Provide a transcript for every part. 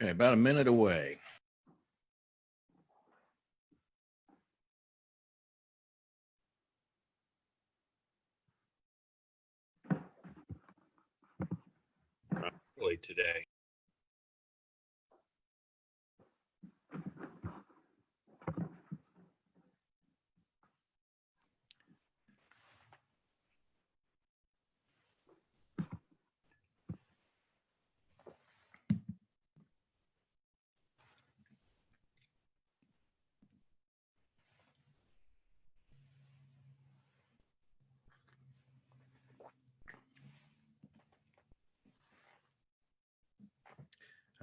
Okay, about a minute away. Early today.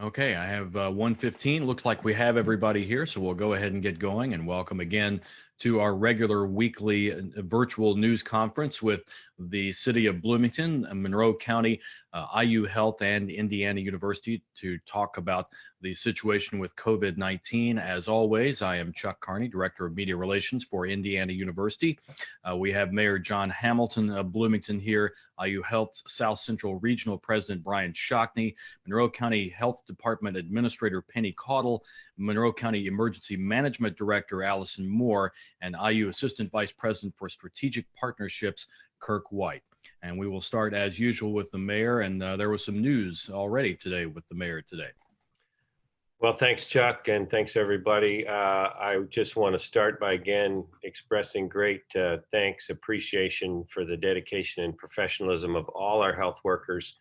Okay, I have 1:15. Looks like we have everybody here, so we'll go ahead and get going. And welcome again to our regular weekly virtual news conference with the city of Bloomington, Monroe County, IU Health, and Indiana University to talk about the situation with COVID-19. As always, I am Chuck Carney, Director of Media Relations for Indiana University. We have Mayor John Hamilton of Bloomington here, IU Health's South Central Regional President Brian Shockney, Monroe County Health Department Administrator Penny Caudle, Monroe County Emergency Management Director Allison Moore, and IU Assistant Vice President for Strategic Partnerships Kirk White. And we will start as usual with the mayor, and there was some news already today with the mayor today. Well, thanks, Chuck, and thanks, everybody. I just want to start by again expressing great thanks, appreciation for the dedication and professionalism of all our health workers,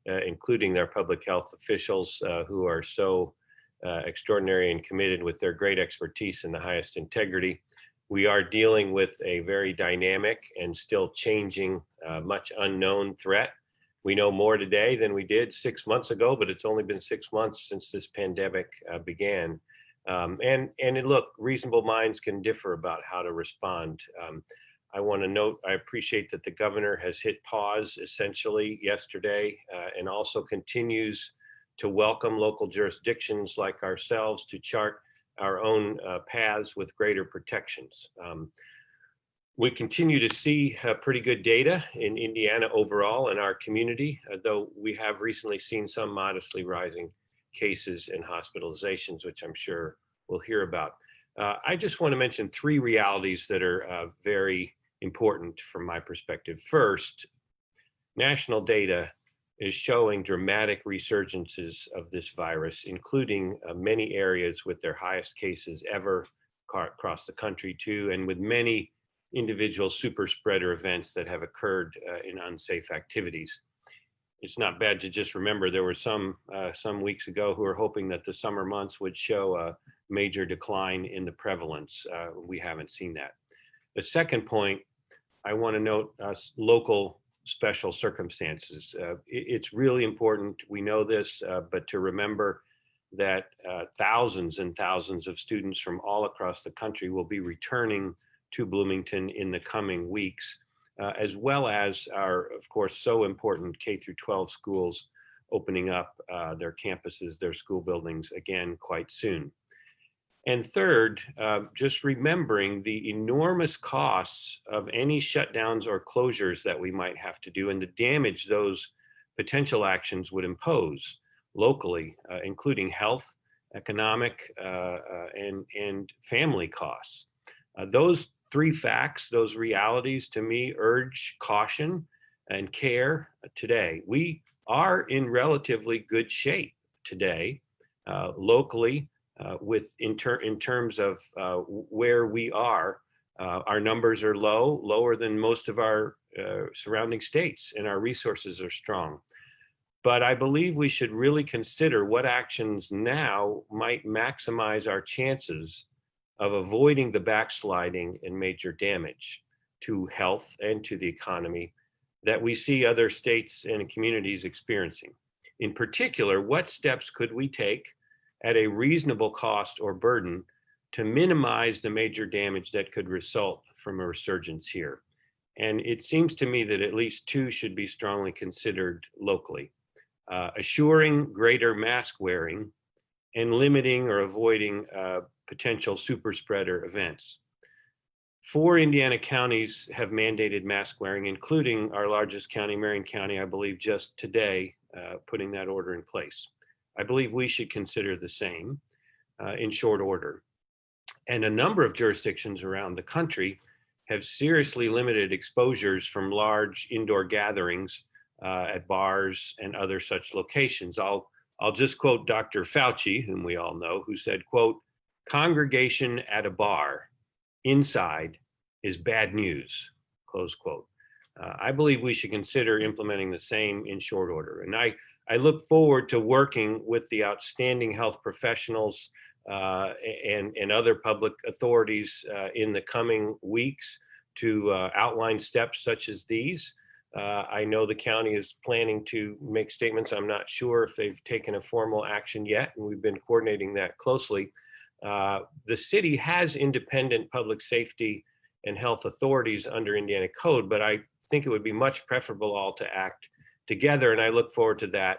including their public health officials who are so extraordinary and committed with their great expertise and the highest integrity. We are dealing with a very dynamic and still changing, much unknown threat. We know more today than we did 6 months ago, but it's only been 6 months since this pandemic began. Look, reasonable minds can differ about how to respond. I want to note, I appreciate that the governor has hit pause essentially yesterday and also continues to welcome local jurisdictions like ourselves to chart our own paths with greater protections. We continue to see pretty good data in Indiana overall in our community, though we have recently seen some modestly rising cases and hospitalizations, which I'm sure we'll hear about. I just want to mention 3 realities that are very important from my perspective. First, national data is showing dramatic resurgences of this virus, including many areas with their highest cases ever across the country too, and with many individual super spreader events that have occurred in unsafe activities. It's not bad to just remember there were some weeks ago who were hoping that the summer months would show a major decline in the prevalence. We haven't seen that. The second point, I want to note local special circumstances. It's really important, we know this, but to remember that thousands and thousands of students from all across the country will be returning to Bloomington in the coming weeks, as well as our, of course, so important K-12 schools opening up their campuses, their school buildings again quite soon. And third, just remembering the enormous costs of any shutdowns or closures that we might have to do and the damage those potential actions would impose locally, including health, economic, and family costs. Those 3 facts, those realities to me urge caution and care today. We are in relatively good shape today, locally, in terms of where we are. Our numbers are lower than most of our surrounding states, and our resources are strong. But I believe we should really consider what actions now might maximize our chances of avoiding the backsliding and major damage to health and to the economy that we see other states and communities experiencing. In particular, what steps could we take at a reasonable cost or burden to minimize the major damage that could result from a resurgence here? And it seems to me that at least 2 should be strongly considered locally. Assuring greater mask wearing and limiting or avoiding potential super spreader events. 4 Indiana counties have mandated mask wearing, including our largest county, Marion County, I believe just today, putting that order in place. I believe we should consider the same in short order. And a number of jurisdictions around the country have seriously limited exposures from large indoor gatherings at bars and other such locations. I'll just quote Dr. Fauci, whom we all know, who said, quote, "Congregation at a bar inside is bad news," close quote. I believe we should consider implementing the same in short order. And I look forward to working with the outstanding health professionals and other public authorities in the coming weeks to outline steps such as these. I know the county is planning to make statements. I'm not sure if they've taken a formal action yet, and we've been coordinating that closely. The city has independent public safety and health authorities under Indiana code, but I think it would be much preferable all to act together, and I look forward to that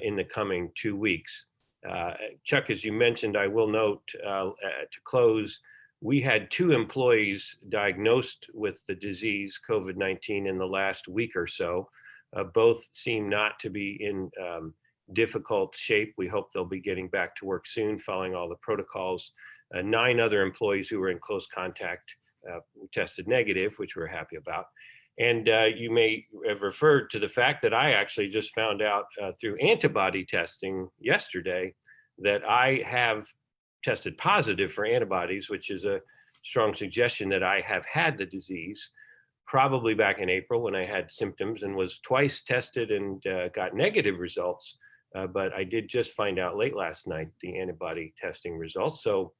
in the coming 2 weeks. Chuck, as you mentioned, I will note to close, we had 2 employees diagnosed with the disease COVID-19 in the last week or so. Both seem not to be in difficult shape. We hope they'll be getting back to work soon, following all the protocols. 9 other employees who were in close contact tested negative, which we're happy about. And you may have referred to the fact that I actually just found out through antibody testing yesterday that I have tested positive for antibodies, which is a strong suggestion that I have had the disease, probably back in April when I had symptoms and was twice tested and got negative results. But I did just find out late last night the antibody testing results. So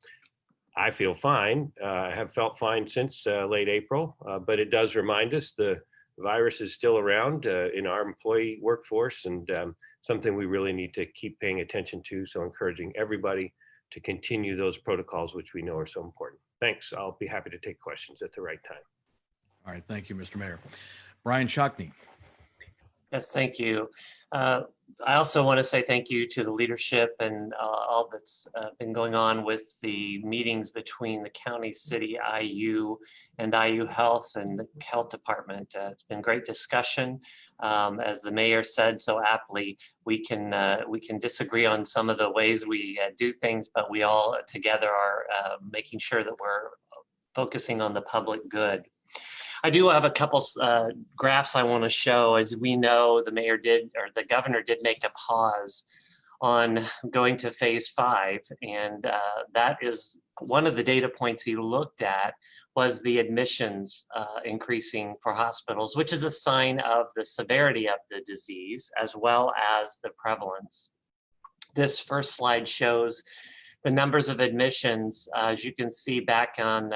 I feel fine. I have felt fine since late April, but it does remind us the virus is still around in our employee workforce, and something we really need to keep paying attention to. So encouraging everybody to continue those protocols, which we know are so important. Thanks. I'll be happy to take questions at the right time. All right. Thank you, Mr. Mayor. Brian Shockney. Yes, thank you. I also want to say thank you to the leadership and all that's been going on with the meetings between the county, city, IU, and IU Health and the health department. It's been great discussion. As the mayor said so aptly, we can disagree on some of the ways we do things, but we all together are making sure that we're focusing on the public good. I do have a couple graphs I want to show. As we know, the mayor did, or the governor did make a pause on going to phase 5. And that is one of the data points he looked at was the admissions increasing for hospitals, which is a sign of the severity of the disease as well as the prevalence. This first slide shows the numbers of admissions. As you can see, back on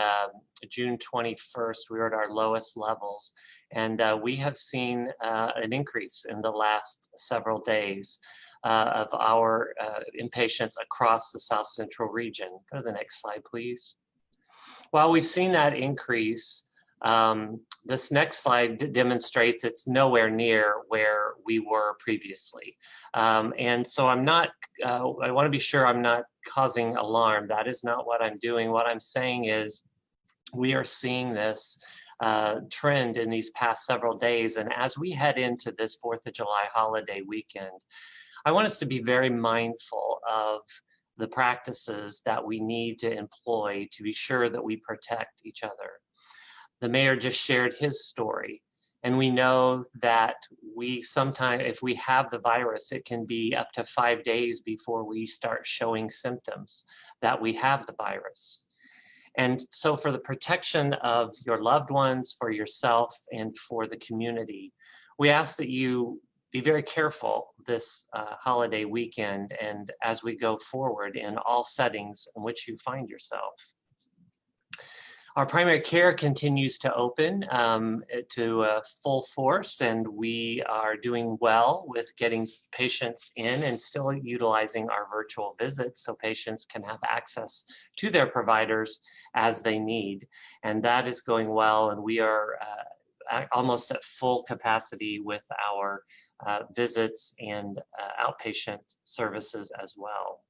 June 21st, we were at our lowest levels, and we have seen an increase in the last several days of our inpatients across the South Central region. Go to the next slide, please. While we've seen that increase, this next slide demonstrates it's nowhere near where we were previously. And so I'm not, I want to be sure I'm not causing alarm. That is not what I'm doing. What I'm saying is we are seeing this trend in these past several days. And as we head into this 4th of July holiday weekend, I want us to be very mindful of the practices that we need to employ to be sure that we protect each other. The mayor just shared his story, and we know that we sometimes, if we have the virus, it can be up to 5 days before we start showing symptoms that we have the virus. And so for the protection of your loved ones, for yourself, and for the community, we ask that you be very careful this holiday weekend and as we go forward in all settings in which you find yourself. Our primary care continues to open to full force, and we are doing well with getting patients in and still utilizing our virtual visits so patients can have access to their providers as they need. And that is going well, and we are almost at full capacity with our visits and outpatient services as well.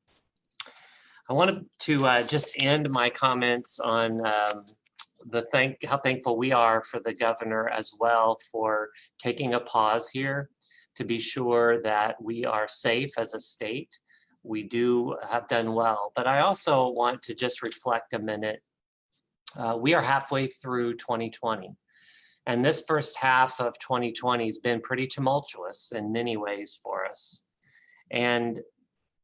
I wanted to just end my comments on how thankful we are for the governor as well for taking a pause here to be sure that we are safe as a state. we do have done well. But I also want to just reflect a minute. We are halfway through 2020. And this first half of 2020 has been pretty tumultuous in many ways for us. And,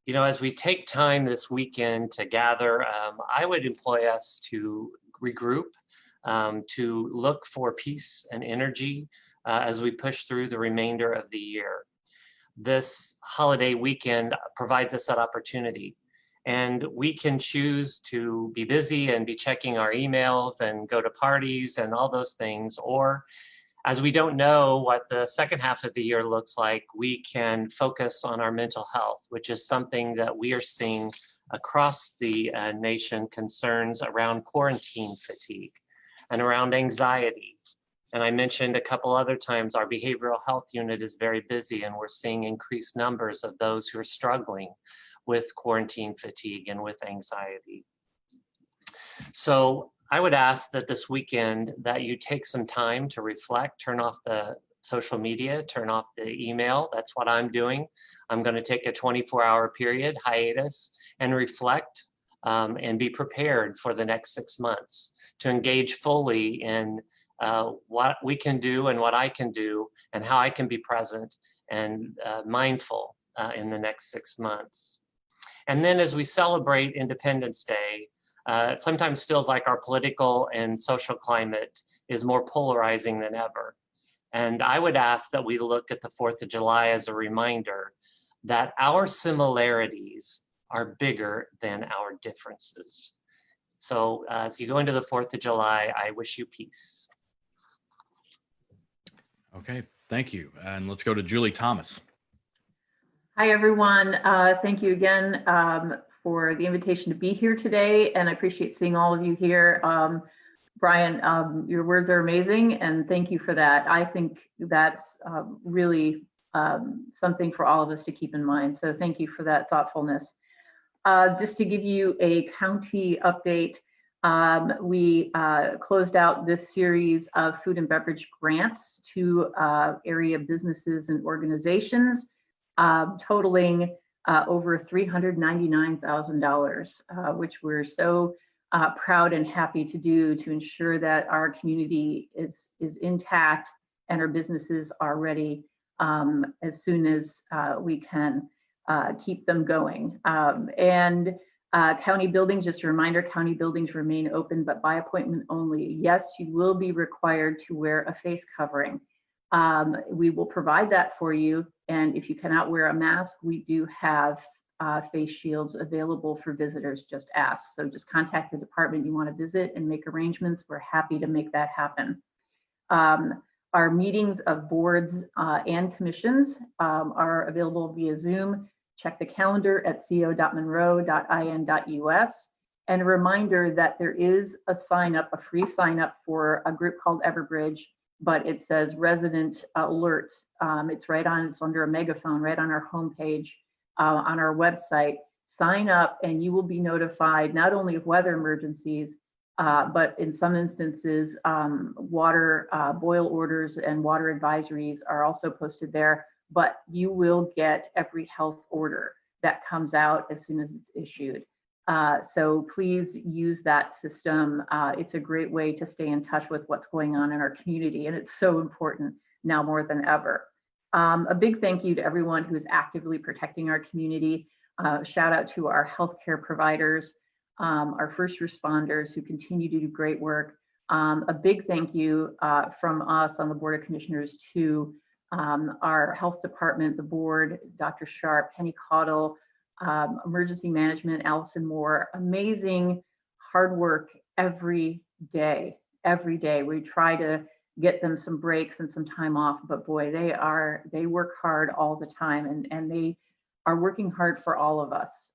you know, as we take time this weekend to gather, I would employ us to regroup, to look for peace and energy as we push through the remainder of the year. This holiday weekend provides us that opportunity. And we can choose to be busy and be checking our emails and go to parties and all those things. Or as we don't know what the second half of the year looks like, we can focus on our mental health, which is something that we are seeing across the nation, concerns around quarantine fatigue and around anxiety. And I mentioned a couple other times, our behavioral health unit is very busy, and we're seeing increased numbers of those who are struggling with quarantine fatigue and with anxiety. So I would ask that this weekend that you take some time to reflect, turn off the social media, turn off the email. That's what I'm doing. I'm going to take a 24-hour period hiatus and reflect and be prepared for the next 6 months to engage fully in what we can do and what I can do and how I can be present and mindful in the next 6 months. And then as we celebrate Independence Day, it sometimes feels like our political and social climate is more polarizing than ever. And I would ask that we look at the 4th of July as a reminder that our similarities are bigger than our differences. So as you go into the 4th of July, I wish you peace. Okay, thank you. And let's go to Julie Thomas. Hi, everyone. Thank you again for the invitation to be here today, and I appreciate seeing all of you here. Brian, your words are amazing, and thank you for that. I think that's really something for all of us to keep in mind, so thank you for that thoughtfulness. Just to give you a county update, we closed out this series of food and beverage grants to area businesses and organizations, totaling over $399,000, which we're so proud and happy to do to ensure that our community is intact and our businesses are ready as soon as we can keep them going. And county buildings, just a reminder, county buildings remain open, but by appointment only. Yes, you will be required to wear a face covering. We will provide that for you. And if you cannot wear a mask, we do have face shields available for visitors, just ask. So just contact the department you want to visit and make arrangements. We're happy to make that happen. Our meetings of boards and commissions are available via Zoom. Check the calendar at co.monroe.in.us. And a reminder that there is a sign up, a free sign up for a group called Everbridge, but it says resident alert. It's under a megaphone right on our homepage on our website. Sign up and you will be notified not only of weather emergencies, but in some instances, water boil orders and water advisories are also posted there, but you will get every health order that comes out as soon as it's issued. So please use that system. It's a great way to stay in touch with what's going on in our community, and it's so important now more than ever. A big thank you to everyone who is actively protecting our community. Shout out to our healthcare providers, our first responders who continue to do great work. A big thank you from us on the Board of Commissioners to our health department, the board, Dr. Sharp, Penny Caudle, emergency management, Allison Moore. Amazing hard work every day. Every day we try to get them some breaks and some time off, but boy, they work hard all the time, and they are working hard for all of us,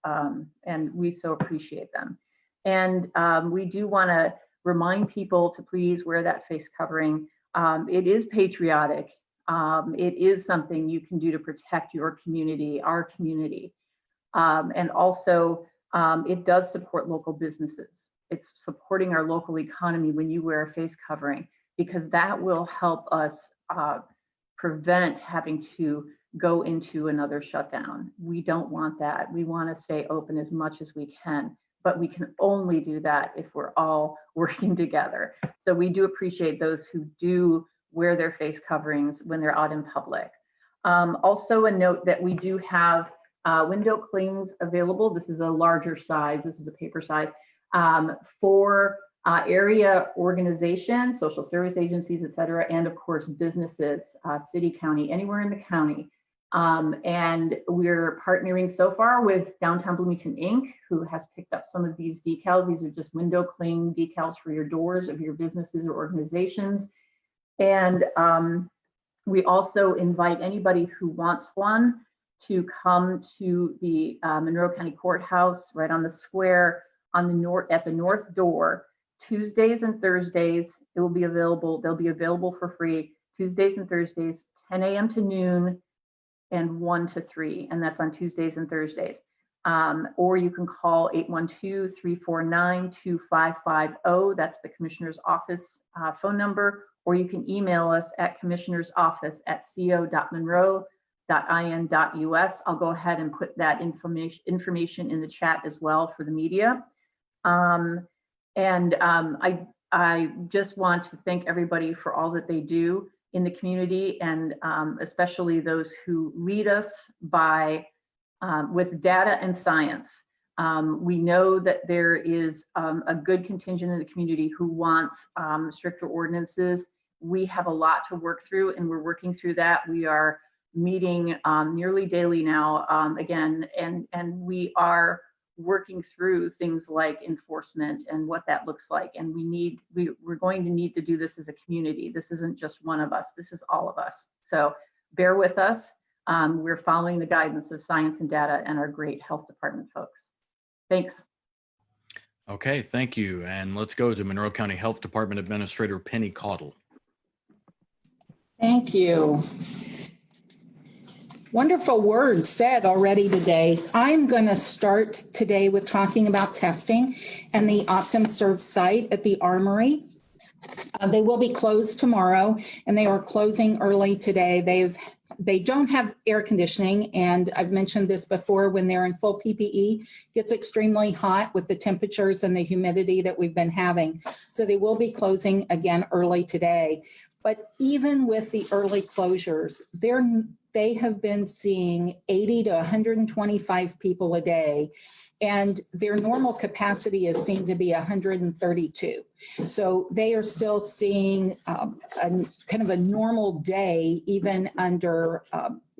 and we so appreciate them. And we do want to remind people to please wear that face covering. It is patriotic. It is something you can do to protect your community, our community. And also, it does support local businesses. It's supporting our local economy when you wear a face covering, because that will help us prevent having to go into another shutdown. We don't want that. We want to stay open as much as we can, but we can only do that if we're all working together. So we do appreciate those who do wear their face coverings when they're out in public. Also a note that we do have window clings available. This is a larger size. This is a paper size for area organizations, social service agencies, et cetera, and of course businesses, city, county, anywhere in the county. And we're partnering so far with Downtown Bloomington Inc., who has picked up some of these decals. These are just window cling decals for your doors of your businesses or organizations. And we also invite anybody who wants one to come to the Monroe County Courthouse right on the square on the at the north door. Tuesdays and Thursdays, it will be available. They'll be available for free. Tuesdays and Thursdays, 10 a.m. to noon and 1 to 3. And that's on Tuesdays and Thursdays. Or you can call 812-349-2550. That's the Commissioner's Office phone number. Or you can email us at commissionersoffice@co.monroe.in.us. I'll go ahead and put that information in the chat as well for the media. I just want to thank everybody for all that they do in the community, and especially those who lead us with data and science. We know that there is a good contingent in the community who wants stricter ordinances. We have a lot to work through, and we're working through that. We are meeting nearly daily now, again, and we are working through things like enforcement and what that looks like. And we're going to need to do this as a community. This isn't just one of us, this is all of us. So bear with us. We're following the guidance of science and data and our great health department folks. Thanks. Okay, thank you. And let's go to Monroe County Health Department Administrator Penny Caudle. Thank you. Wonderful words said already today. I'm going to start today with talking about testing and the OptumServe site at the Armory. They will be closed tomorrow, and they are closing early today. They don't have air conditioning, and I've mentioned this before, when they're in full PPE, it gets extremely hot with the temperatures and the humidity that we've been having. So they will be closing again early today. But even with the early closures, they have been seeing 80 to 125 people a day, and their normal capacity is seen to be 132. So they are still seeing kind of a normal day, even under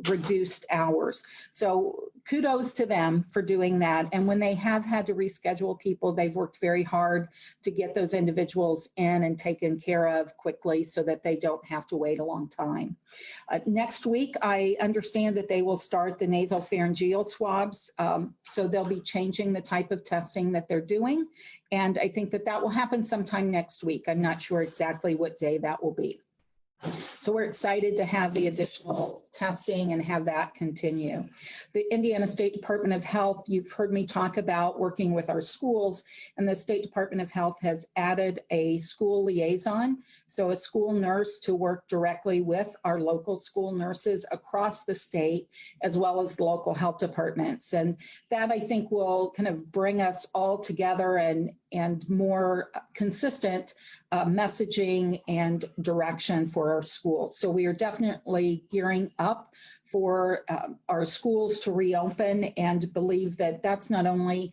reduced hours. So kudos to them for doing that. And when they have had to reschedule people, they've worked very hard to get those individuals in and taken care of quickly so that they don't have to wait a long time. Next week, I understand that they will start the nasal pharyngeal swabs. So they'll be changing the type of testing that they're doing. And I think that that will happen sometime next week. I'm not sure exactly what day that will be. So we're excited to have the additional testing and have that continue. The Indiana State Department of Health, you've heard me talk about working with our schools, and the State Department of Health has added a school liaison, so a school nurse to work directly with our local school nurses across the state, as well as the local health departments. And that, I think, will kind of bring us all together and more consistent messaging and direction for our schools. So we are definitely gearing up for our schools to reopen, and believe that that's not only,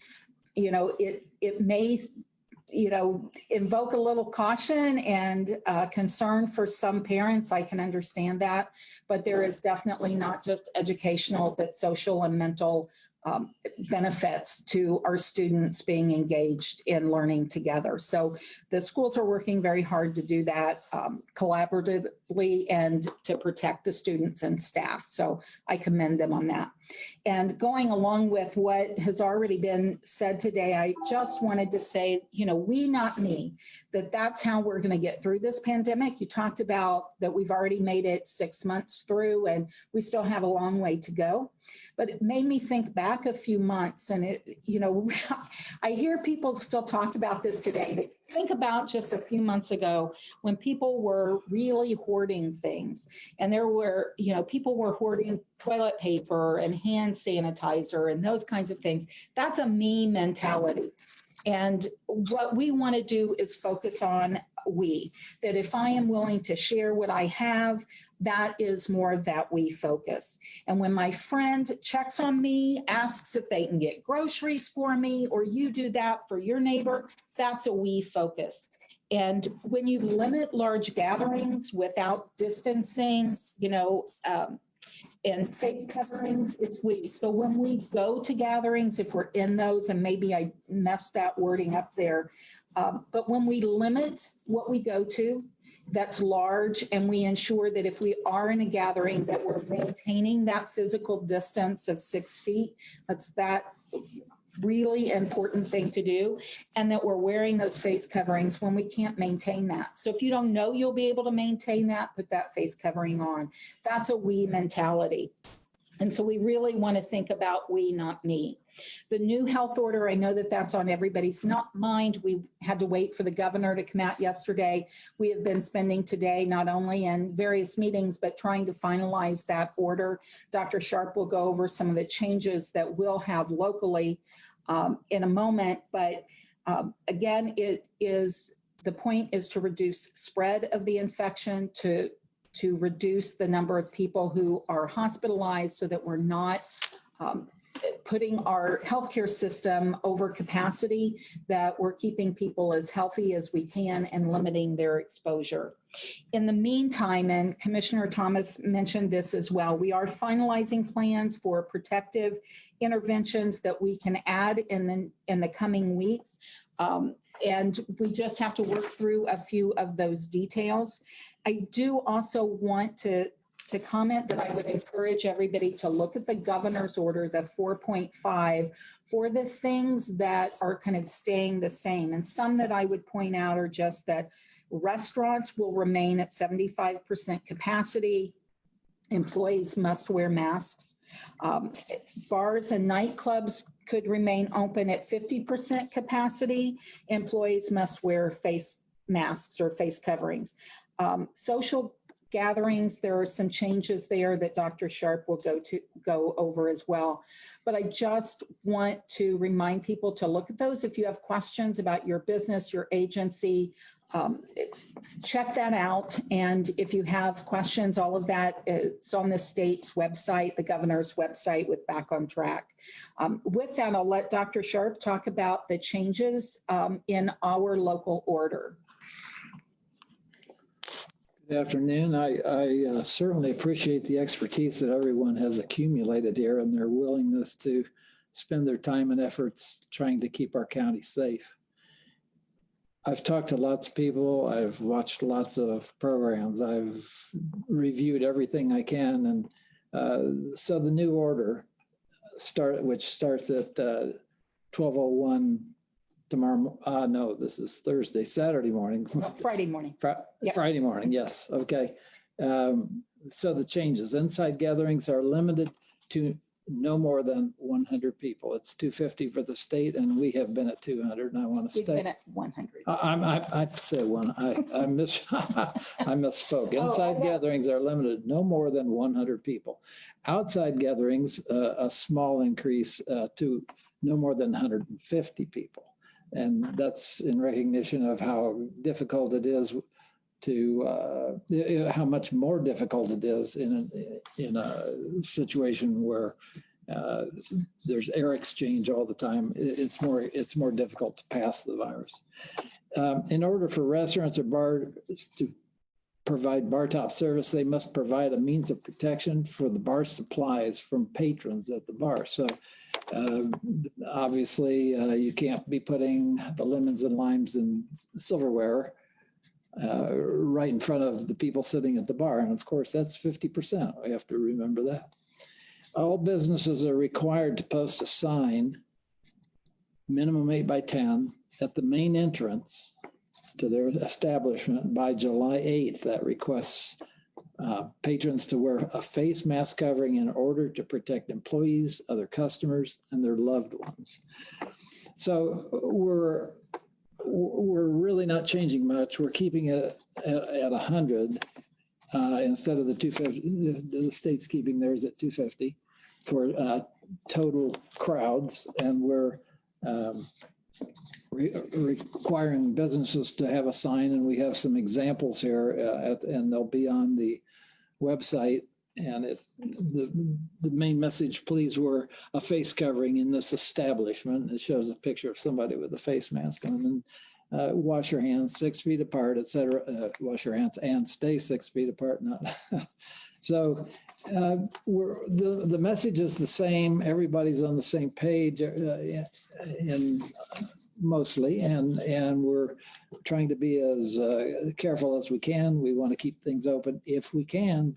it may, invoke a little caution and concern for some parents. I can understand that, but there is definitely not just educational, but social and mental benefits to our students being engaged in learning together. So the schools are working very hard to do that collaboratively and to protect the students and staff. So I commend them on that. And going along with what has already been said today, I just wanted to say, we, not me, that's how we're going to get through this pandemic. You talked about that we've already made it 6 months through and we still have a long way to go. But it made me think back a few months, and I hear people still talk about this today. But think about just a few months ago when people were really hoarding things, and there were, people were hoarding toilet paper and hand sanitizer and those kinds of things. That's a me mentality. And what we want to do is focus on that if I am willing to share what I have, that is more of that we focus. And when my friend checks on me, asks if they can get groceries for me, or you do that for your neighbor, that's a we focus. And when you limit large gatherings without distancing, and face coverings, it's we. So when we go to gatherings, if we're in those, and maybe I messed that wording up there, but when we limit what we go to, that's large, and we ensure that if we are in a gathering that we're maintaining that physical distance of 6 feet, that's that really important thing to do, and that we're wearing those face coverings when we can't maintain that. So if you don't know you'll be able to maintain that, put that face covering on. That's a we mentality. And so we really want to think about we, not me. The new health order, I know that that's on everybody's mind. We had to wait for the governor to come out yesterday. We have been spending today not only in various meetings, but trying to finalize that order. Dr. Sharp will go over some of the changes that we'll have locally in a moment. But again, the point is to reduce spread of the infection, to reduce the number of people who are hospitalized so that we're not putting our healthcare system over capacity, that we're keeping people as healthy as we can and limiting their exposure. In the meantime, and Commissioner Thomas mentioned this as well, we are finalizing plans for protective interventions that we can add in the coming weeks. And we just have to work through a few of those details. I do also want to comment that I would encourage everybody to look at the governor's order, the 4.5, for the things that are kind of staying the same. And some that I would point out are just that restaurants will remain at 75% capacity. Employees must wear masks. Bars and nightclubs could remain open at 50% capacity. Employees must wear face masks or face coverings. Social gatherings, there are some changes there that Dr. Sharp will go over as well. But I just want to remind people to look at those. If you have questions about your business, your agency, check that out. And if you have questions, all of that is on the state's website, the governor's website with Back on Track. With that, I'll let Dr. Sharp talk about the changes in our local order. Good afternoon. I certainly appreciate the expertise that everyone has accumulated here and their willingness to spend their time and efforts trying to keep our county safe. I've talked to lots of people. I've watched lots of programs. I've reviewed everything I can. And so the new order, which starts at 12:01 tomorrow. No, this is Saturday morning. Friday morning. Yep. Friday morning, yes. Okay. So the changes. Inside gatherings are limited to no more than 100 people. It's 250 for the state, and we have been at 200, and I want to We've stay. been at 100. I said one. I misspoke. Inside gatherings are limited no more than 100 people. Outside gatherings, a small increase to no more than 150 people. And that's in recognition of how difficult it is to, how much more difficult it is in a situation where there's air exchange all the time. It's more difficult to pass the virus. In order for restaurants or bars to provide bar top service, they must provide a means of protection for the bar supplies from patrons at the bar. So obviously you can't be putting the lemons and limes in silverware right in front of the people sitting at the bar. And of course, that's 50%. We have to remember that. All businesses are required to post a sign, minimum 8 by 10, at the main entrance to their establishment by July 8th that requests patrons to wear a face mask covering in order to protect employees, other customers, and their loved ones. So we're really not changing much. We're keeping it at 100 instead of the 250. The state's keeping theirs at 250 for total crowds, and we're requiring businesses to have a sign, and we have some examples here, and they'll be on the website. And the main message, please wear a face covering in this establishment. It shows a picture of somebody with a face mask on, and wash your hands 6 feet apart, et cetera. Wash your hands and stay 6 feet apart. Not so. The message is the same. Everybody's on the same page, and mostly, and we're trying to be as careful as we can. We want to keep things open if we can,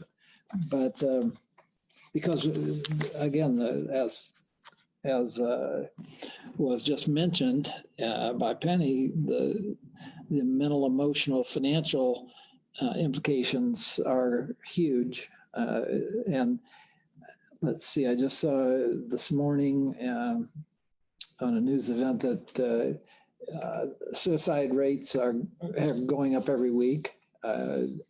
but because again, as was just mentioned by Penny, the mental, emotional, financial implications are huge. And let's see, I just saw this morning on a news event that suicide rates are going up every week, and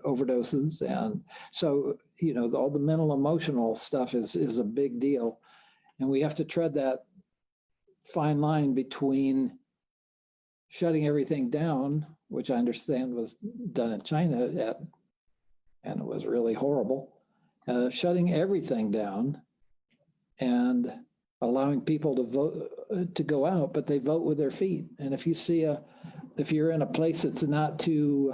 overdoses. And so, you know, all the mental, emotional stuff is a big deal. And we have to tread that fine line between shutting everything down, which I understand was done in China and it was really horrible, shutting everything down and allowing people to vote, to go out, but they vote with their feet. And if you're in a place that's not too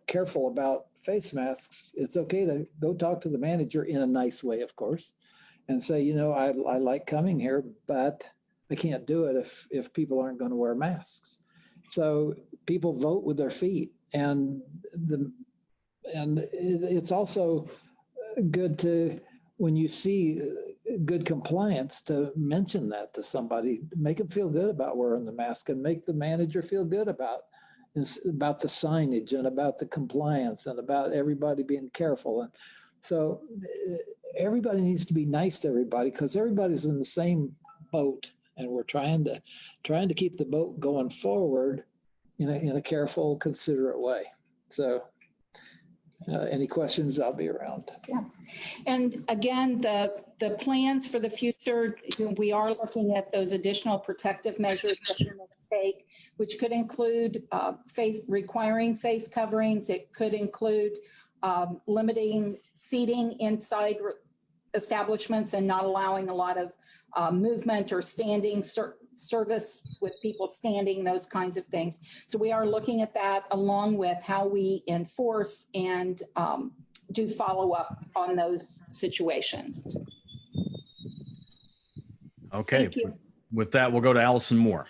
careful about face masks, it's okay to go talk to the manager in a nice way, of course, and say, you know, I like coming here, but I can't do it if people aren't going to wear masks. So people vote with their feet, and it's also good to, when you see good compliance, to mention that to somebody, make them feel good about wearing the mask, and make the manager feel good about the signage and about the compliance and about everybody being careful. And so everybody needs to be nice to everybody, because everybody's in the same boat, and we're trying to keep the boat going forward in a careful, considerate way. So any questions, I'll be around. Yeah. And again, the plans for the future, we are looking at those additional protective measures that we will take, which could include requiring face coverings. It could include limiting seating inside establishments and not allowing a lot of movement or standing service with people standing, those kinds of things. So we are looking at that, along with how we enforce and do follow up on those situations. Okay. Thank you. With that, we'll go to Allison Moore.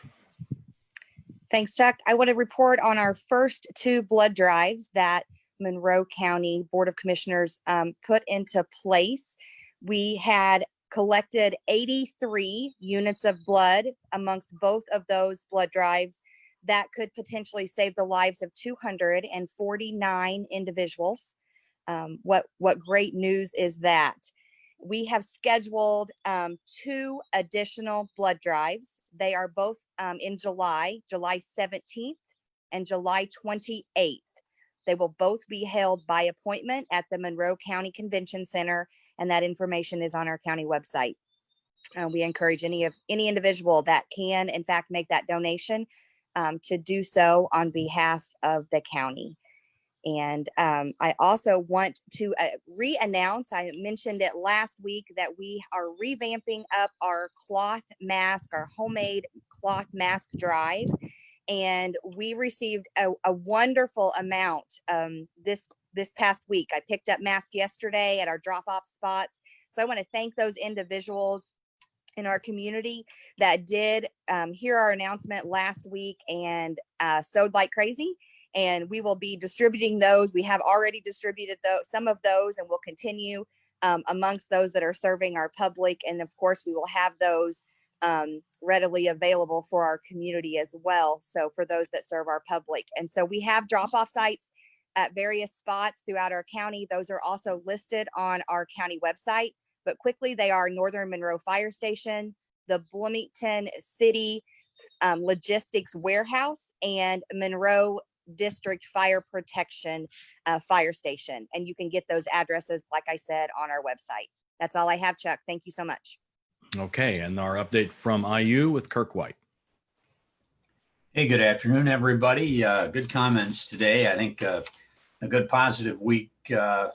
Thanks, Chuck. I want to report on our first 2 blood drives that Monroe County Board of Commissioners put into place. We had collected 83 units of blood amongst both of those blood drives that could potentially save the lives of 249 individuals. What great news is that? We have scheduled 2 additional blood drives. They are both in July 17th and July 28th. They will both be held by appointment at the Monroe County Convention Center, and that information is on our county website. We encourage any individual that can, in fact, make that donation to do so on behalf of the county. And I also want to re-announce, I mentioned it last week, that we are revamping up our cloth mask, our homemade cloth mask drive. And we received a wonderful amount this past week. I picked up masks yesterday at our drop-off spots. So I want to thank those individuals in our community that did hear our announcement last week and sewed like crazy. And we will be distributing those. We have already distributed some of those, and we'll continue amongst those that are serving our public. And of course, we will have those readily available for our community as well. So for those that serve our public. And so we have drop-off sites at various spots throughout our county. Those are also listed on our county website, but quickly they are Northern Monroe Fire Station, the Bloomington City Logistics Warehouse, and Monroe District Fire Protection Fire Station. And you can get those addresses, like I said, on our website. That's all I have, Chuck. Thank you so much. Okay, and our update from IU with Kirk White. Hey, good afternoon, everybody. Good comments today. I think a good positive week, at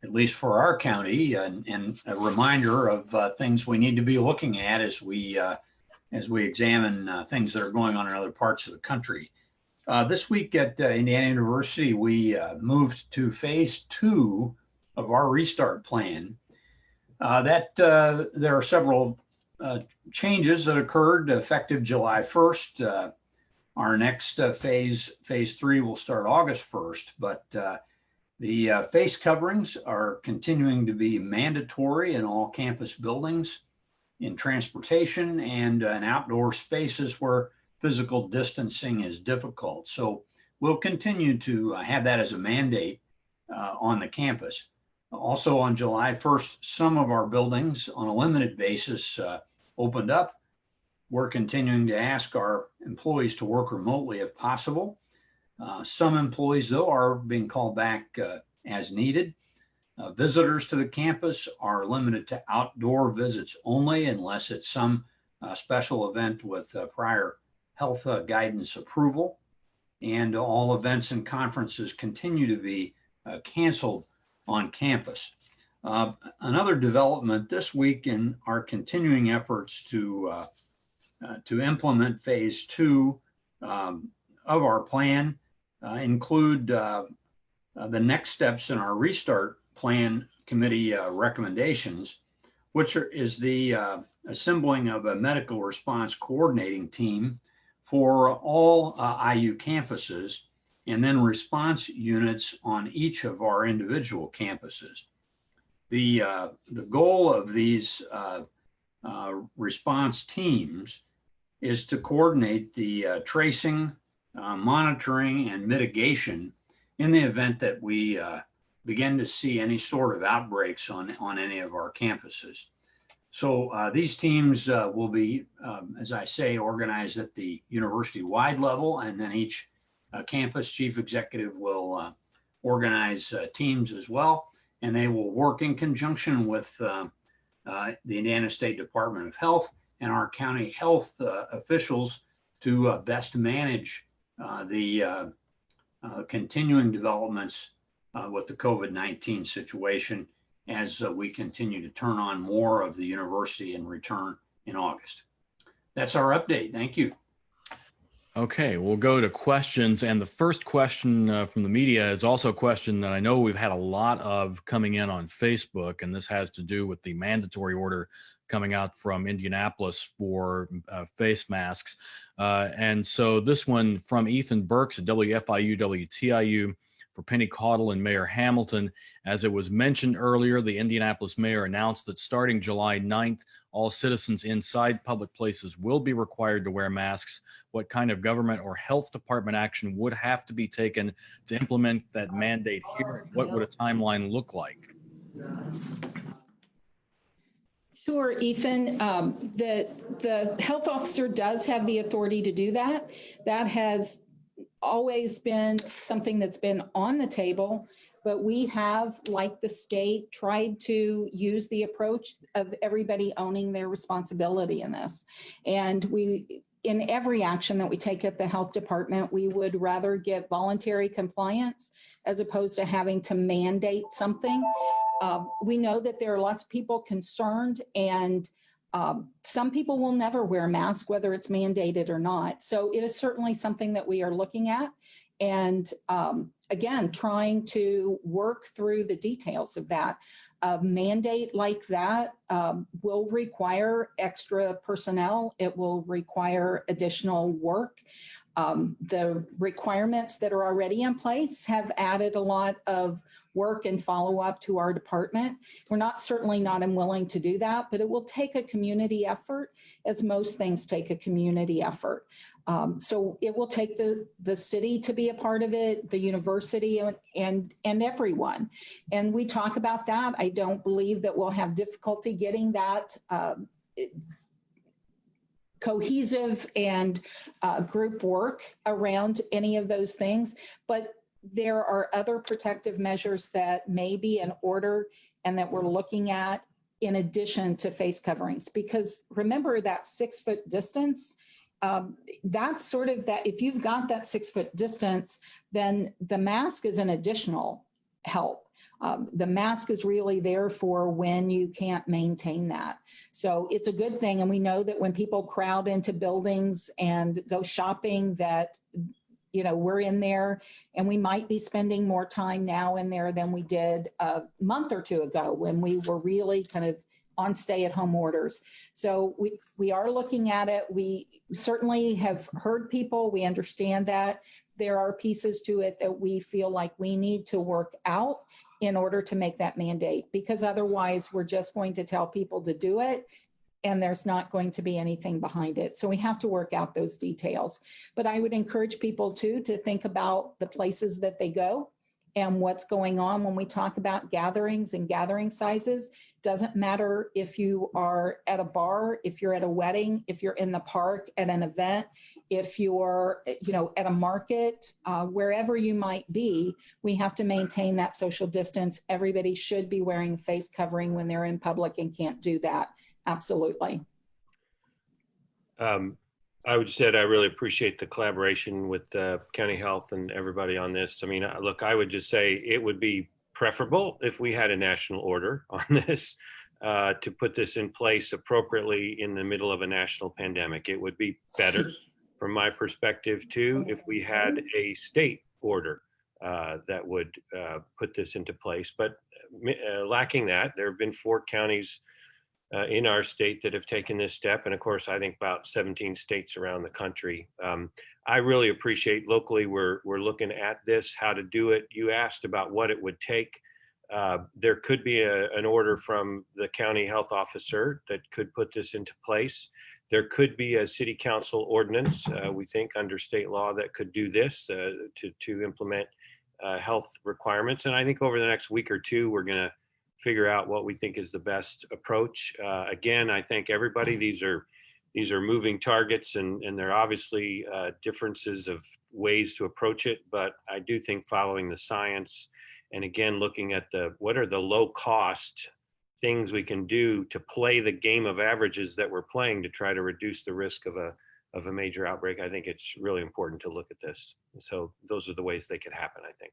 least for our county, and a reminder of things we need to be looking at as we examine things that are going on in other parts of the country. This week at Indiana University, we moved to phase 2 of our restart plan. There are several changes that occurred effective July 1st. Our next phase 3, will start August 1st, but the face coverings are continuing to be mandatory in all campus buildings, in transportation, and in outdoor spaces where physical distancing is difficult. So we'll continue to have that as a mandate on the campus. Also on July 1st, some of our buildings on a limited basis opened up. We're continuing to ask our employees to work remotely if possible. Some employees, though, are being called back as needed. Visitors to the campus are limited to outdoor visits only, unless it's some special event with prior health guidance approval. And all events and conferences continue to be canceled on campus. Another development this week in our continuing efforts to implement phase 2 of our plan include the next steps in our restart plan committee recommendations, which is the assembling of a medical response coordinating team for all IU campuses, and then response units on each of our individual campuses. The goal of these response teams is to coordinate the tracing, monitoring, and mitigation in the event that we begin to see any sort of outbreaks on any of our campuses. So these teams will be, as I say, organized at the university-wide level, and then each campus chief executive will organize teams as well, and they will work in conjunction with the Indiana State Department of Health and our county health officials to best manage the continuing developments with the COVID-19 situation as we continue to turn on more of the university and return in August. That's our update. Thank you. Okay, we'll go to questions. And the first question from the media is also a question that I know we've had a lot of coming in on Facebook, and this has to do with the mandatory order coming out from Indianapolis for face masks. And so this one from Ethan Burks at WFIU, WTIU, for Penny Caudle and Mayor Hamilton. As it was mentioned earlier, the Indianapolis mayor announced that starting July 9th, all citizens inside public places will be required to wear masks. What kind of government or health department action would have to be taken to implement that mandate here? What would a timeline look like? Sure, Ethan. The health officer does have the authority to do that. That has always been something that's been on the table, but we have, like the state, tried to use the approach of everybody owning their responsibility in this. And in every action that we take at the health department, we would rather get voluntary compliance as opposed to having to mandate something. We know that there are lots of people concerned, and some people will never wear a mask, whether it's mandated or not. So it is certainly something that we are looking at, and again, trying to work through the details of that. A mandate like that will require extra personnel. It will require additional work. The requirements that are already in place have added a lot of work and follow up to our department. We're certainly not unwilling to do that, but it will take a community effort, as most things take a community effort. So it will take the city to be a part of it, the university, and everyone. And we talk about that. I don't believe that we'll have difficulty getting that cohesive and group work around any of those things. But there are other protective measures that may be in order and that we're looking at in addition to face coverings. Because remember that 6 foot distance, that's sort of that, if you've got that 6 foot distance, then the mask is an additional help. The mask is really there for when you can't maintain that. So it's a good thing. And we know that when people crowd into buildings and go shopping, that, you know, we're in there, and we might be spending more time now in there than we did a month or two ago when we were really kind of on stay-at-home orders. So we are looking at it. We certainly have heard people. We understand that there are pieces to it that we feel like we need to work out in order to make that mandate, because otherwise we're just going to tell people to do it and there's not going to be anything behind it. So we have to work out those details. But I would encourage people too to think about the places that they go and what's going on when we talk about gatherings and gathering sizes. Doesn't matter if you are at a bar, if you're at a wedding, if you're in the park at an event, if you're, you know, at a market, wherever you might be, we have to maintain that social distance. Everybody should be wearing a face covering when they're in public and can't do that. Absolutely. I would just add, I really appreciate the collaboration with County Health and everybody on this. I mean, look, I would just say it would be preferable if we had a national order on this to put this in place appropriately in the middle of a national pandemic. It would be better from my perspective too if we had a state order that would put this into place. But lacking that, there have been 4 counties in our state that have taken this step. And of course, I think about 17 states around the country. I really appreciate locally, we're looking at this, how to do it. You asked about what it would take. There could be an order from the county health officer that could put this into place. There could be a city council ordinance, we think under state law, that could do this to implement health requirements. And I think over the next week or two, we're gonna figure out what we think is the best approach. Again, I thank everybody. These are moving targets, and there are obviously differences of ways to approach it, but I do think following the science, and again, looking at what are the low cost things we can do to play the game of averages that we're playing to try to reduce the risk of a major outbreak. I think it's really important to look at this. So those are the ways they could happen, I think.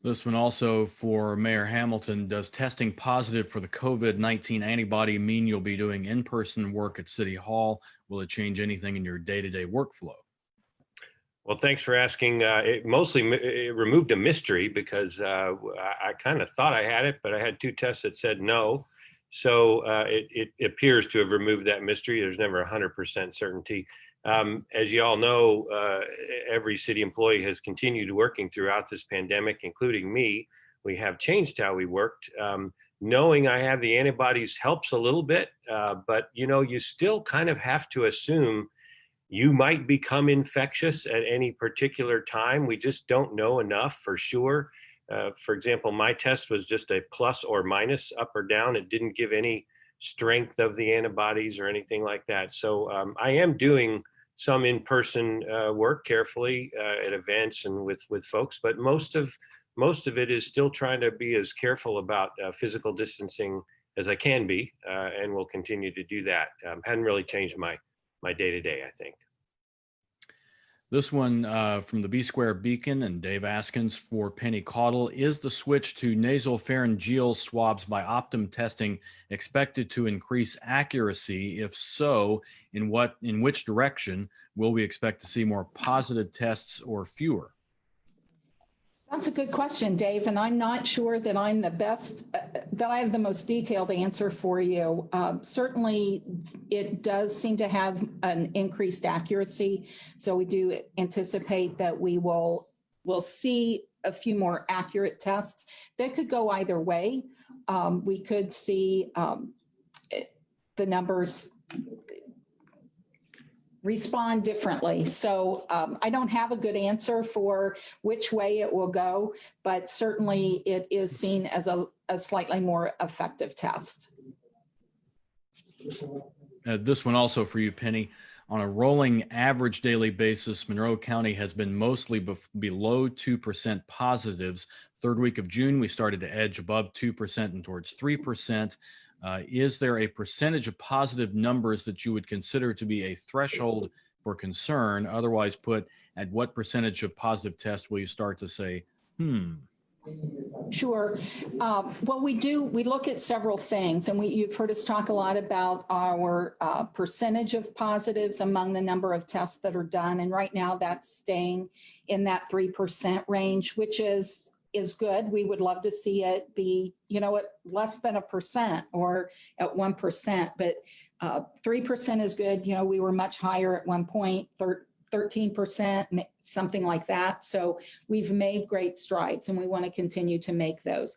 This one also for Mayor Hamilton. Does testing positive for the COVID-19 antibody mean you'll be doing in-person work at City Hall? Will it change anything in your day-to-day workflow? Well, thanks for asking. It removed a mystery because I kind of thought I had it, but I had 2 tests that said no. So it appears to have removed that mystery. There's never 100% certainty. As you all know, every city employee has continued working throughout this pandemic, including me. We have changed how we worked. Knowing I have the antibodies helps a little bit, but you know, you still kind of have to assume you might become infectious at any particular time. We just don't know enough for sure. For example, my test was just a plus or minus, up or down. It didn't give any strength of the antibodies or anything like that. So I am doing some in-person work carefully at events and with folks, but most of it is still trying to be as careful about physical distancing as I can be, and will continue to do that. Hadn't really changed my day-to-day, I think. This one from the B Square Beacon and Dave Askins for Penny Caudle. Is the switch to nasal pharyngeal swabs by Optum testing expected to increase accuracy? If so, in which direction? Will we expect to see more positive tests or fewer? That's a good question, Dave, and I'm not sure that I'm the best, that I have the most detailed answer for you. Certainly, it does seem to have an increased accuracy, so we do anticipate that we'll see a few more accurate tests that could go either way. We could see the numbers respond differently. So I don't have a good answer for which way it will go, but certainly it is seen as a slightly more effective test. This one also for you, Penny. On a rolling average daily basis, Monroe County has been mostly below 2% positives. Third week of June, we started to edge above 2% and towards 3%. Is there a percentage of positive numbers that you would consider to be a threshold for concern? Otherwise put, at what percentage of positive tests will you start to say, Sure. Well, we look at several things, and you've heard us talk a lot about our percentage of positives among the number of tests that are done. And right now that's staying in that 3% range, which is good. We would love to see it be, at less than 1% or at 1%, but 3% is good. We were much higher at one point, 13%, something like that. So we've made great strides and we want to continue to make those.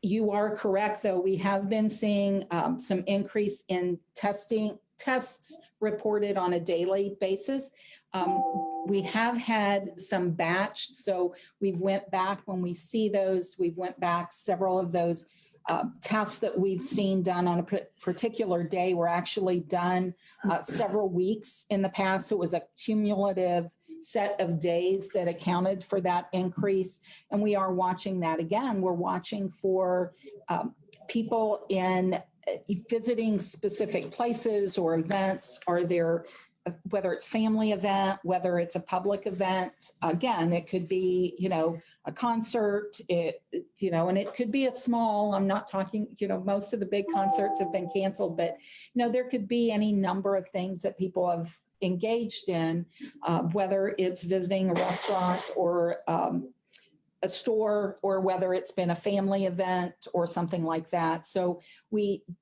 You are correct, though. We have been seeing some increase in tests reported on a daily basis. We have had some batched, so we've went back when we see those, we've went back several of those tests that we've seen done on a particular day were actually done several weeks in the past. So it was a cumulative set of days that accounted for that increase. And we are watching that again. We're watching for people in visiting specific places or events. Are there, whether it's family event, whether it's a public event, again, it could be, a concert, and it could be a small, I'm not talking, most of the big concerts have been canceled, but, there could be any number of things that people have engaged in, whether it's visiting a restaurant or a store, or whether it's been a family event or something like that. So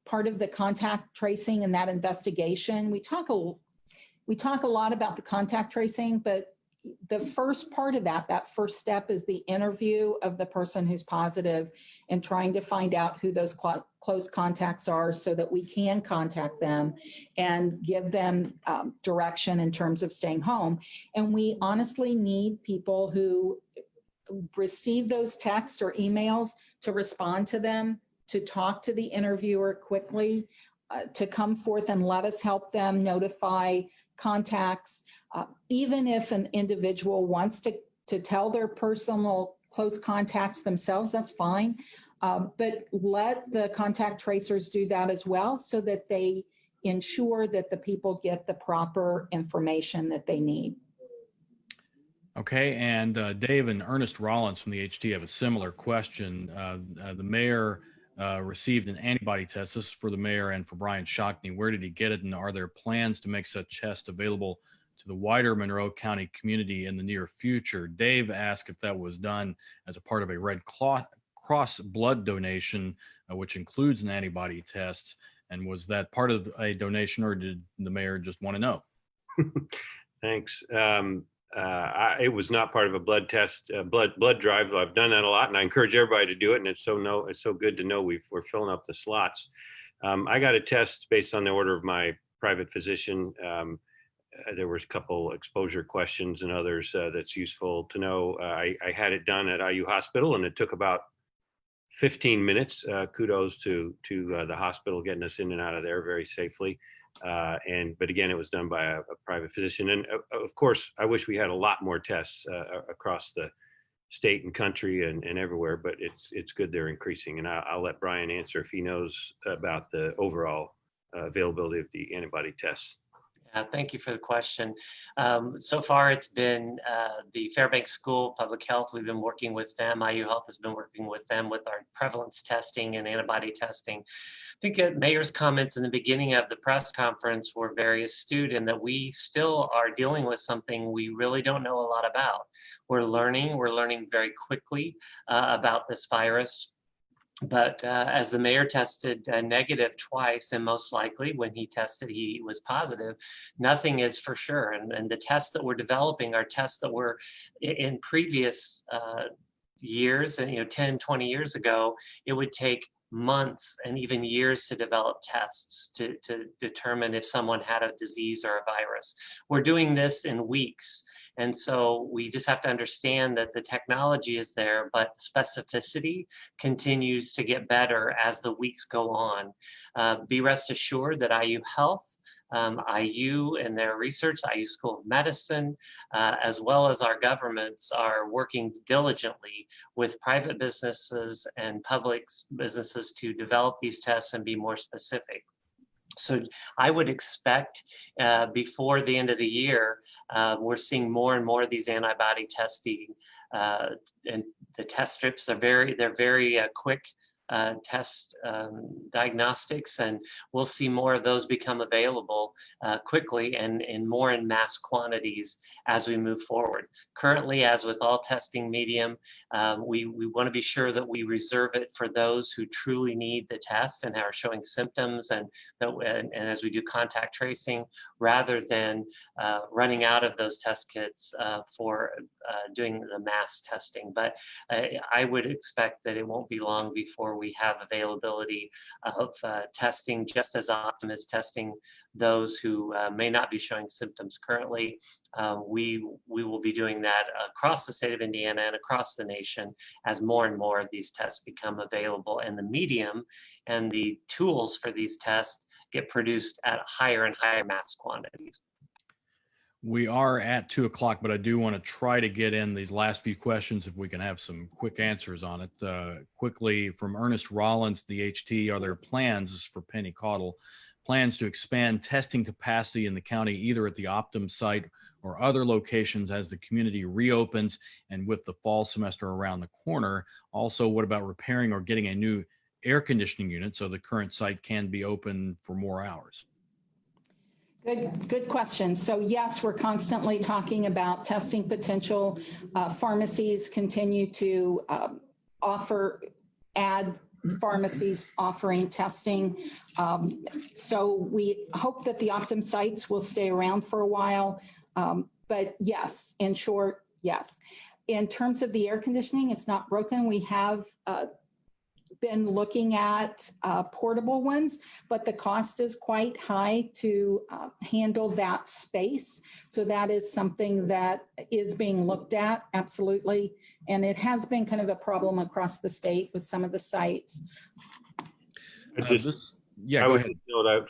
part of the contact tracing and that investigation, we talk a lot about the contact tracing, but the first part of that first step is the interview of the person who's positive and trying to find out who those close contacts are so that we can contact them and give them direction in terms of staying home. And we honestly need people who receive those texts or emails to respond to them, to talk to the interviewer quickly, to come forth and let us help them notify contacts. Even if an individual wants to tell their personal close contacts themselves, that's fine. But let the contact tracers do that as well so that they ensure that the people get the proper information that they need. Okay, and Dave and Ernest Rollins from the HT have a similar question. The mayor received an antibody test. This is for the mayor and for Brian Shockney. Where did he get it, and are there plans to make such tests available to the wider Monroe County community in the near future? Dave asked if that was done as a part of a Red Cross blood donation, which includes an antibody test, and was that part of a donation, or did the mayor just want to know? Thanks. It was not part of a blood test, blood drive. I've done that a lot, and I encourage everybody to do it. And it's so good to know we're filling up the slots. I got a test based on the order of my private physician. There was a couple exposure questions and others that's useful to know. I had it done at IU Hospital, and it took about 15 minutes. Kudos to the hospital getting us in and out of there very safely. But again, it was done by a private physician. And of course, I wish we had a lot more tests across the state and country and everywhere, but it's good they're increasing. And I'll let Brian answer if he knows about the overall availability of the antibody tests. Thank you for the question. So far, it's been the Fairbanks School of Public Health. We've been working with them. IU Health has been working with them with our prevalence testing and antibody testing. I think Mayor's comments in the beginning of the press conference were very astute in that we still are dealing with something we really don't know a lot about. We're learning very quickly about this virus. But as the mayor tested negative twice, and most likely when he tested, he was positive, nothing is for sure. And the tests that we're developing are tests that were in previous years, and 10, 20 years ago, it would take months and even years to develop tests to determine if someone had a disease or a virus. We're doing this in weeks. And so we just have to understand that the technology is there, but specificity continues to get better as the weeks go on. Be rest assured that IU Health, IU and their research, IU School of Medicine, as well as our governments are working diligently with private businesses and public businesses to develop these tests and be more specific. So I would expect before the end of the year, we're seeing more and more of these antibody testing, and the test strips are very quick test diagnostics, and we'll see more of those become available quickly and more in mass quantities as we move forward. Currently, as with all testing medium, we want to be sure that we reserve it for those who truly need the test and are showing symptoms, and as we do contact tracing, rather than running out of those test kits for doing the mass testing. But I would expect that it won't be long before we have availability of testing, just as Optum is testing those who may not be showing symptoms currently. We will be doing that across the state of Indiana and across the nation as more and more of these tests become available, and the medium and the tools for these tests get produced at higher and higher mass quantities. We are at 2 o'clock, but I do want to try to get in these last few questions if we can have some quick answers on it. Quickly, from Ernest Rollins, the HT, are there plans, this is for Penny Caudle, plans to expand testing capacity in the county, either at the Optum site or other locations as the community reopens and with the fall semester around the corner? Also, what about repairing or getting a new air conditioning unit so the current site can be open for more hours? Good question. So yes, we're constantly talking about testing potential. Pharmacies continue to add pharmacies offering testing. So we hope that the Optum sites will stay around for a while. But yes, in short, yes. In terms of the air conditioning, it's not broken. We have been looking at portable ones, but the cost is quite high to handle that space. So that is something that is being looked at, absolutely. And it has been kind of a problem across the state with some of the sites. Go ahead.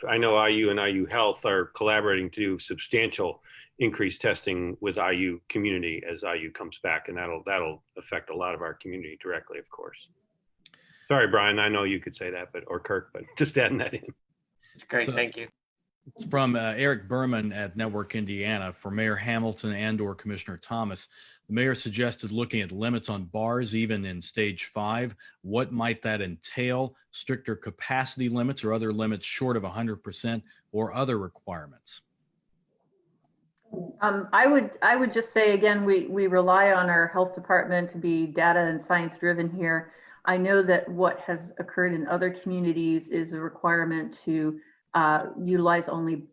I know IU and IU Health are collaborating to do substantial increased testing with IU community as IU comes back, and that'll affect a lot of our community directly, of course. Sorry, Brian, I know you could say that, or Kirk, but just adding that in. It's great, thank you. It's from Eric Berman at Network Indiana. For Mayor Hamilton and/or Commissioner Thomas, the mayor suggested looking at limits on bars, even in stage 5. What might that entail? Stricter capacity limits or other limits short of 100%, or other requirements? I would just say, again, we rely on our health department to be data and science driven here. I know that what has occurred in other communities is a requirement to utilize only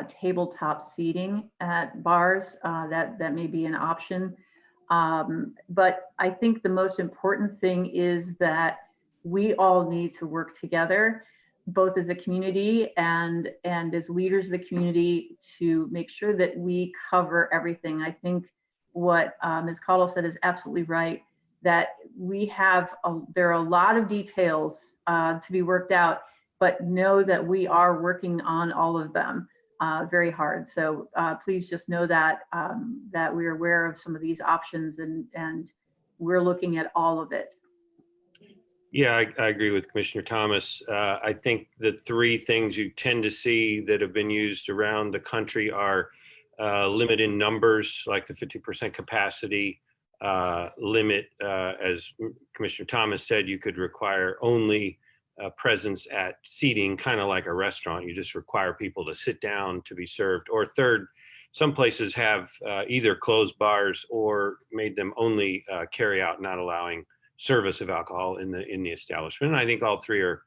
tabletop seating at bars. That may be an option. But I think the most important thing is that we all need to work together, both as a community and as leaders of the community, to make sure that we cover everything. I think what Ms. Caudle said is absolutely right, that there are a lot of details to be worked out, but know that we are working on all of them very hard. So please just know that we're aware of some of these options, and we're looking at all of it. Yeah, I agree with Commissioner Thomas. I think the three things you tend to see that have been used around the country are limit in numbers, like the 50% capacity limit. As Commissioner Thomas said, you could require only presence at seating, kind of like a restaurant. You just require people to sit down to be served. Or third, some places have either closed bars or made them only carry out, not allowing service of alcohol in the establishment. And I think all three are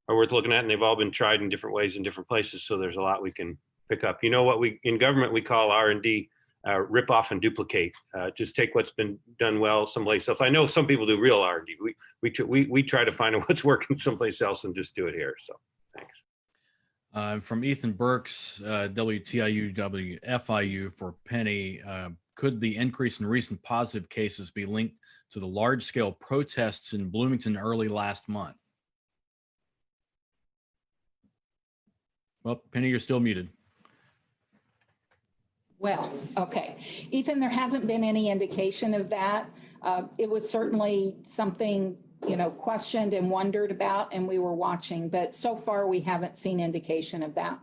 worth looking at, and they've all been tried in different ways in different places. So there's a lot we can pick up. You know what in government we call R&D rip off and duplicate. Just take what's been done well someplace else. I know some people do real R&D. We try to find out what's working someplace else and just do it here. So thanks. From Ethan Burks, WTIU, WFIU for Penny, could the increase in recent positive cases be linked to the large-scale protests in Bloomington early last month? Well, Penny, you're still muted. Well, okay. Ethan, there hasn't been any indication of that. It was certainly something, questioned and wondered about, and we were watching, but so far we haven't seen indication of that.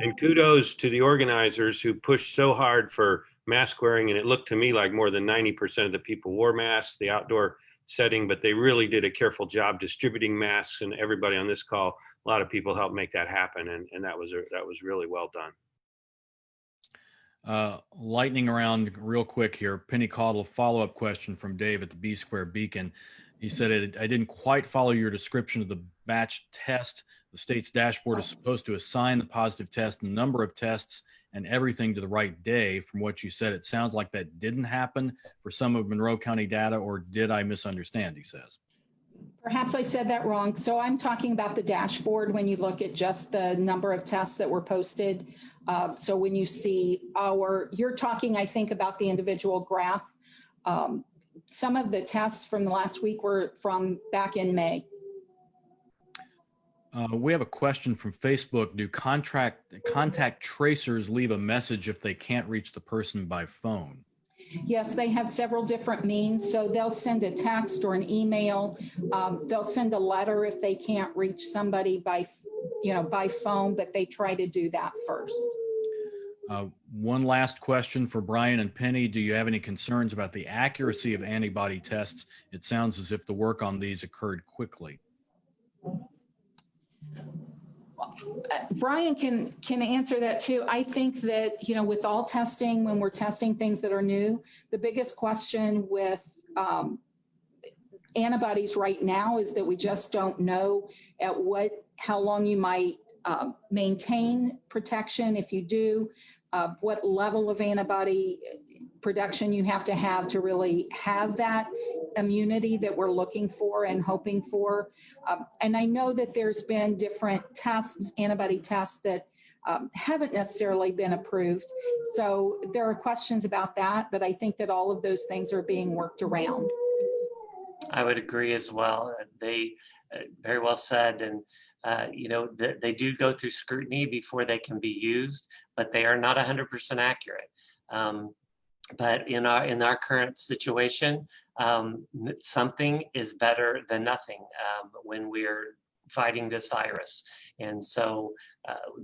And kudos to the organizers who pushed so hard for mask wearing, and it looked to me like more than 90% of the people wore masks, the outdoor setting, but they really did a careful job distributing masks, and everybody on this call, a lot of people helped make that happen, and that was really well done. Lightning around real quick here. Penny Caudle, follow-up question from Dave at the B Square Beacon. He said, I didn't quite follow your description of the batch test. The state's dashboard is supposed to assign the positive test, the number of tests, and everything to the right day. From what you said, it sounds like that didn't happen for some of Monroe County data, or did I misunderstand, he says. Perhaps I said that wrong. So I'm talking about the dashboard when you look at just the number of tests that were posted. So when you see you're talking, I think, about the individual graph. Some of the tests from the last week were from back in May. We have a question from Facebook. Do contact tracers leave a message if they can't reach the person by phone? Yes, they have several different means. So they'll send a text or an email. They'll send a letter if they can't reach somebody by phone, but they try to do that first. One last question for Brian and Penny. Do you have any concerns about the accuracy of antibody tests? It sounds as if the work on these occurred quickly. Brian can answer that too. I think that, with all testing, when we're testing things that are new, the biggest question with antibodies right now is that we just don't know how long you might maintain protection. If you do, what level of antibody production you have to really have that immunity that we're looking for and hoping for. And I know that there's been different tests, antibody tests that haven't necessarily been approved. So there are questions about that, but I think that all of those things are being worked around. I would agree as well. They very well said, and they do go through scrutiny before they can be used, but they are not 100% accurate. But in our current situation, something is better than nothing when we're fighting this virus. And so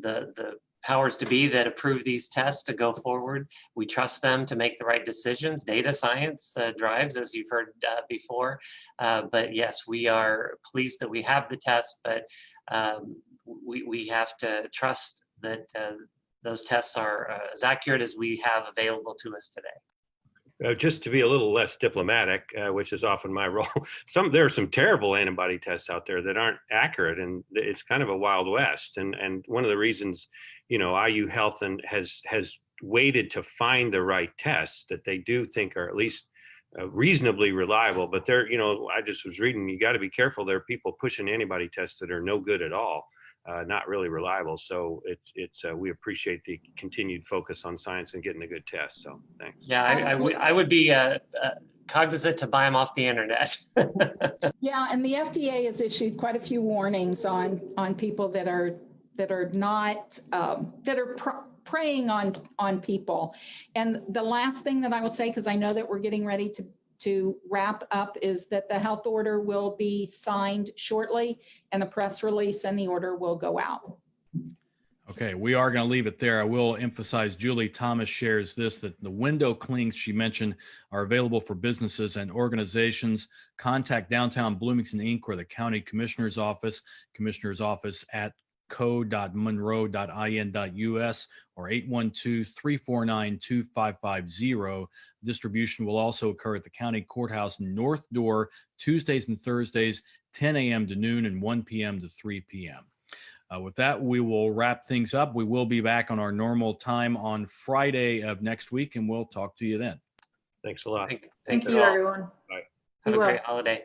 the powers to be that approve these tests to go forward, we trust them to make the right decisions. Data science drives, as you've heard before. But yes, we are pleased that we have the test, but we have to trust that those tests are as accurate as we have available to us today. Just to be a little less diplomatic, which is often my role, there are some terrible antibody tests out there that aren't accurate, and it's kind of a wild west. And one of the reasons, IU Health has waited to find the right tests that they do think are at least reasonably reliable. But I just was reading, you got to be careful. There are people pushing antibody tests that are no good at all. Not really reliable. So we appreciate the continued focus on science and getting a good test. So thanks. Yeah, I would be cognizant to buy them off the internet. Yeah, and the FDA has issued quite a few warnings on people that are not preying on people. And the last thing that I will say, because I know that we're getting ready to wrap up, is that the health order will be signed shortly and a press release and the order will go out. Okay, we are going to leave it there. I will emphasize Julie Thomas shares this, that the window cleanings she mentioned are available for businesses and organizations. Contact Downtown Bloomington, Inc. or the County Commissioner's Office at co.monroe.in.us or 812-349-2550. Distribution will also occur at the County Courthouse North Door Tuesdays and Thursdays, 10 a.m. to noon and 1 p.m. to 3 p.m. With that, we will wrap things up. We will be back on our normal time on Friday of next week, and we'll talk to you then. Thanks a lot. Thank Thank you you, all. everyone. Bye. Have Be a well. great holiday.